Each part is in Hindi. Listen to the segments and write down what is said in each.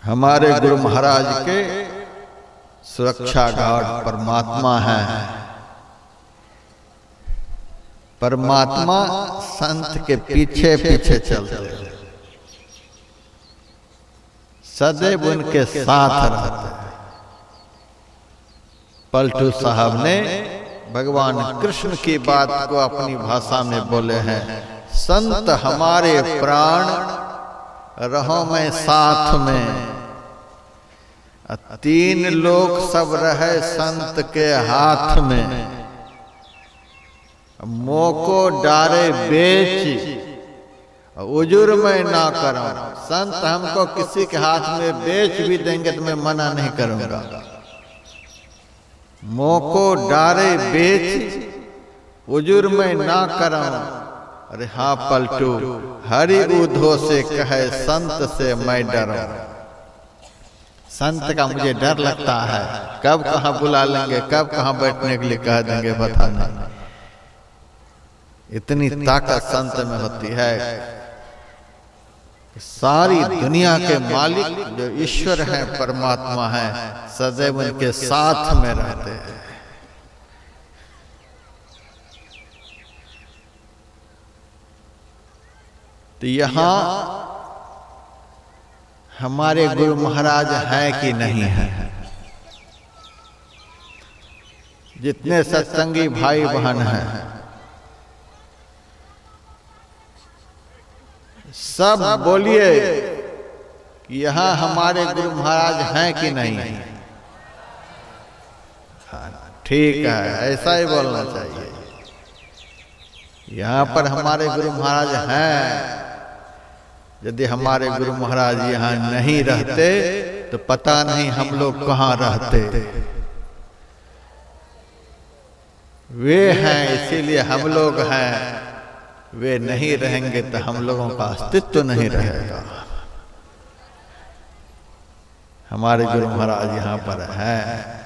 हमारे गुरु महाराज के सुरक्षा गार्ड परमात्मा हैं। परमात्मा संत के पीछे पीछे चलते, सदैव उनके साथ रहते। पलटू साहब ने भगवान कृष्ण की बात को अपनी भाषा में बोले हैं, संत हमारे प्राण रहो मैं साथ में, तीन लोग सब रहे संत के हाथ में, मोको डारे बेच उजुर में ना करूं। संत हमको किसी के हाथ में बेच भी देंगे तो मैं मना नहीं करूंगा। मोको डारे बेच उजुर में ना करूं। अरे हाँ पलटू, हरि उधो से कहे संत से मैं डरूं। संत का मुझे डर लगता है, कब कहाँ बुला लेंगे, कब कहाँ बैठने के लिए कह देंगे पता नहीं। इतनी ताकत संत में होती है। सारी दुनिया के मालिक जो ईश्वर हैं, परमात्मा हैं, सदैव उनके साथ में रहते हैं। तो यहाँ हमारे गुरु महाराज हैं कि नहीं हैं? जितने सत्संगी भाई बहन हैं सब बोलिए कि यहाँ हमारे गुरु महाराज हैं कि नहीं? ठीक है, ऐसा ही बोलना चाहिए। यहाँ पर हमारे गुरु महाराज हैं। यदि हमारे गुरु महाराज यहाँ नहीं रहते तो पता नहीं हम लोग कहाँ रहते। वे हैं इसीलिए हम लोग हैं, वे नहीं रहेंगे तो हम लोगों का अस्तित्व नहीं रहेगा। हमारे गुरु महाराज यहाँ पर हैं।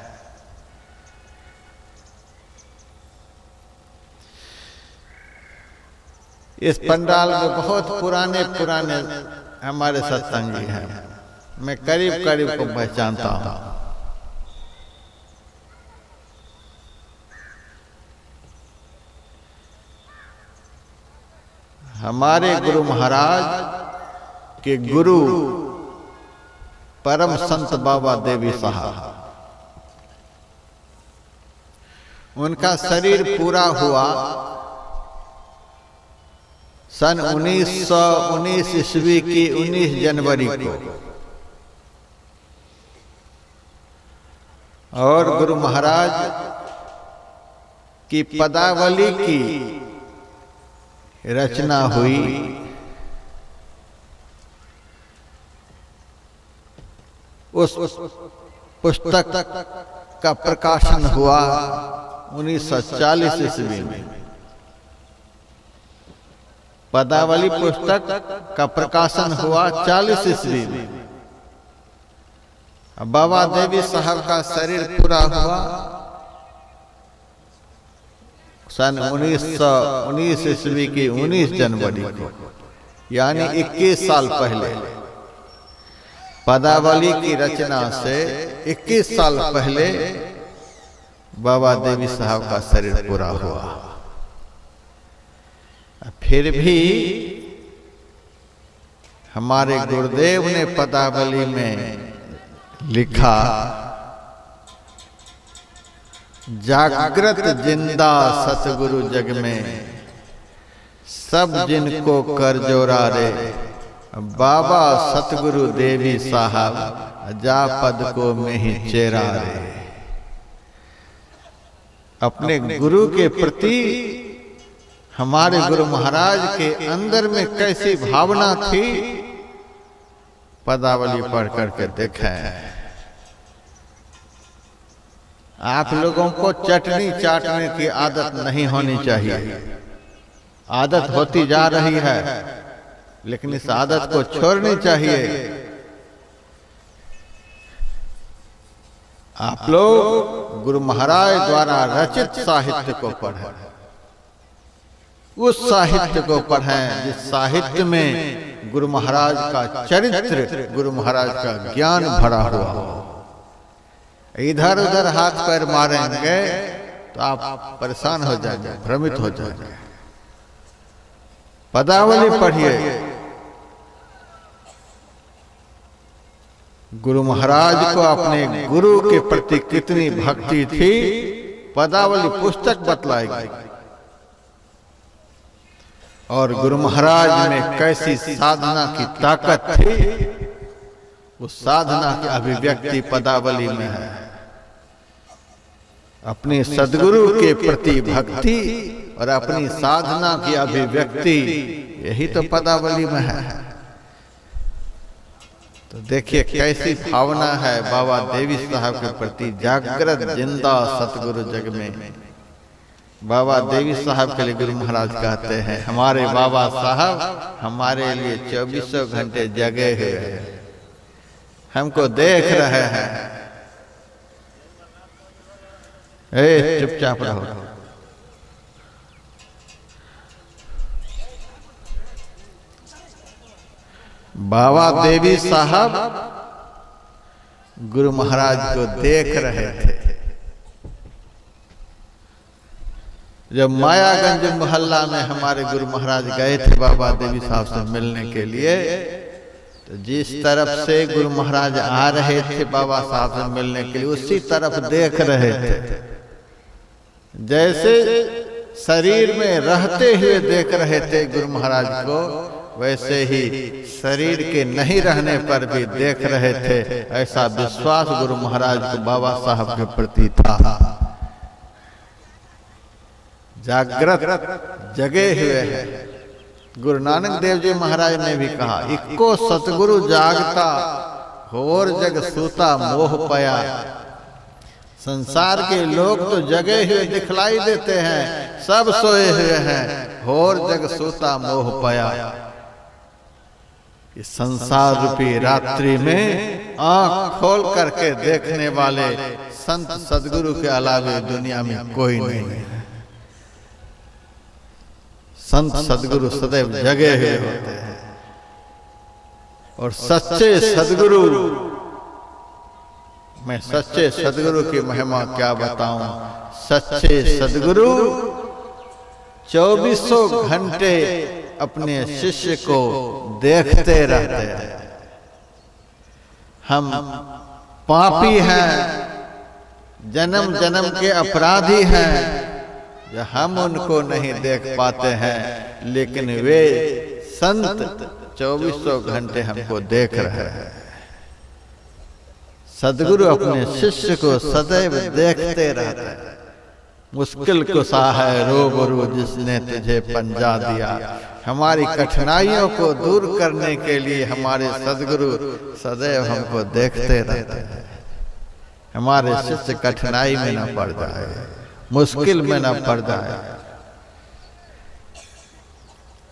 इस पंडाल में बहुत पुराने पुराने हमारे सत्संगी हैं। मैं करीब करीब को पहचानता हूँ। हमारे गुरु महाराज के गुरु परम संत बाबा देवी साहब, उनका शरीर पूरा हुआ सन 1919 ईस्वी की 19 जनवरी को। और गुरु महाराज की पदावली की रचना हुई उस पुस्तक का प्रकाशन हुआ 1940 ईस्वी में। पदावली पुस्तक का प्रकाशन हुआ 40 ईस्वी में। बाबा देवी साहब का शरीर पूरा हुआ सन 1919 ईस्वी की 19 जनवरी को, यानी 21 साल पहले। पदावली की रचना से 21 साल पहले बाबा देवी साहब का शरीर पूरा हुआ। फिर भी हमारे गुरुदेव ने पदावली में लिखा, जागृत जिंदा सतगुरु जग में, सब जिनको कर जोरा रे, बाबा सतगुरु देवी साहब, जा पद को में ही चेरा रे। अपने गुरु के प्रति हमारे गुरु महाराज के अंदर में कैसी भावना थी, पदावली पढ़ करके देखें। आप लोगों को चटनी चाटने की आदत नहीं होनी चाहिए। आदत होती जा रही है, लेकिन इस आदत को छोड़नी चाहिए। आप लोग गुरु महाराज द्वारा रचित साहित्य को पढ़ें। उस साहित्य को पढ़ें जिस साहित्य में गुरु महाराज का चरित्र, गुरु महाराज का ज्ञान भरा हुआ हो। इधर उधर हाथ पैर मारेंगे तो आप परेशान हो जाएंगे, भ्रमित हो जाएंगे। पदावली पढ़िए। गुरु महाराज को अपने गुरु के प्रति कितनी भक्ति थी, पदावली पुस्तक बतलाएगी। और गुरु महाराज में कैसी साधना की ताकत थी, उस साधना की अभिव्यक्ति पदावली में है। अपने सद्गुरु के प्रति भक्ति और अपनी साधना की अभिव्यक्ति, यही तो पदावली में है। तो देखिए कैसी भावना है बाबा देवी साहब के प्रति। जागृत जिंदा सतगुरु जग में। बाबा देवी साहब के लिए गुरु महाराज कहते हैं, हमारे बाबा साहब हमारे लिए 24 घंटे जगे हुए हैं, हमको देख रहे हैं। ए चुपचाप रहो। बाबा देवी साहब गुरु महाराज को देख रहे थे। जब मायागंज मोहल्ला में हमारे गुरु महाराज गए थे बाबा देवी साहब से मिलने के लिए, तो जिस तरफ से गुरु महाराज आ रहे थे बाबा साहब से मिलने के लिए, उसी तरफ देख रहे थे। जैसे शरीर में रहते हुए देख रहे थे गुरु महाराज को, वैसे ही शरीर के नहीं रहने पर भी देख रहे थे। ऐसा विश्वास गुरु महाराज को बाबा साहब के प्रति था। जागृत जगे हुए हैं। गुरु नानक देव जी महाराज ने भी कहा, इक्को सतगुरु जागता होर जग सूता मोह पाया। संसार के लोग तो जगे हुए दिखलाई देते हैं, सब सोए हुए हैं, होर जग सूता मोह पाया। इस संसार रूपी रात्रि में आंख खोल करके देखने वाले संत सदगुरु के अलावे दुनिया में कोई नहीं है। संत सदगुरु सदैव जगे हुए होते हैं। और सच्चे सदगुरु, मैं सच्चे सदगुरु की महिमा क्या बताऊं। सच्चे सदगुरु 24 घंटे अपने शिष्य को देखते रहते हैं। हम पापी हैं, जन्म जन्म के अपराधी हैं, हम उनको नहीं देख पाते हैं, लेकिन वे संत 24 घंटे हमको देख रहे हैं। सदगुरु अपने शिष्य को सदैव देखते रहते हैं। मुश्किल कुशा है रूबरू जिसने तुझे पंजा दिया। हमारी कठिनाइयों को दूर करने के लिए हमारे सदगुरु सदैव हमको देखते रहते हैं। हमारे शिष्य कठिनाई में न पड़ जाए, मुश्किल में न पड़ जाए।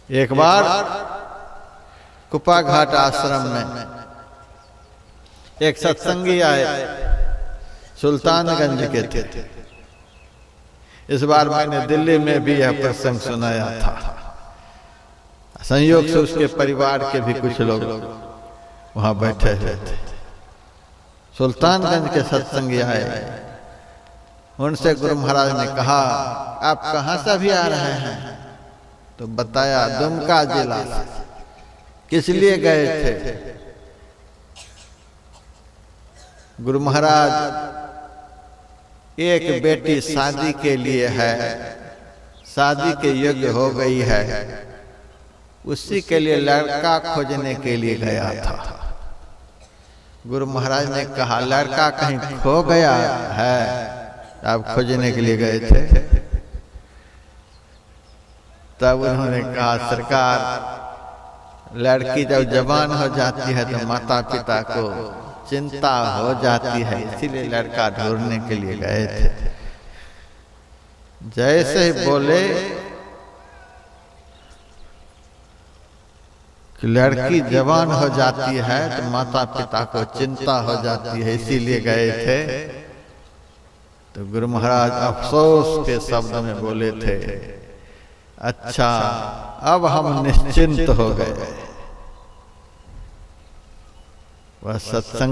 एक बार कुपा घाट आश्रम में एक सत्संगी आए, सुल्तानगंज के थे। इस बार मैंने दिल्ली में भी यह प्रसंग सुनाया था। संयोग से उसके परिवार के भी कुछ लोग वहां बैठे हुए थे। सुल्तानगंज के सत्संगी आए, उनसे गुरु महाराज ने कहा, आप कहां से भी आ रहे हैं? तो बताया, दुमका जिला से। किस लिए गए थे? गुरु महाराज, एक बेटी शादी के लिए है, शादी के योग्य हो गई है, उसी के लिए लड़का खोजने के लिए गया था। गुरु महाराज ने कहा, लड़का कहीं खो गया है, आप खोजने के लिए गए थे? तब उन्होंने कहा, सरकार, लड़की जब जवान हो जाती है तो माता पिता को चिंता हो जाती है, इसीलिए लड़का ढूंढने के लिए गए थे। जैसे ही बोले कि लड़की जवान हो जाती है तो माता पिता को चिंता हो जाती है, इसीलिए गए थे, तो गुरु महाराज अफसोस के शब्द में बोले थे, अच्छा, अब हम निश्चिंत हो गए। वह सत्संग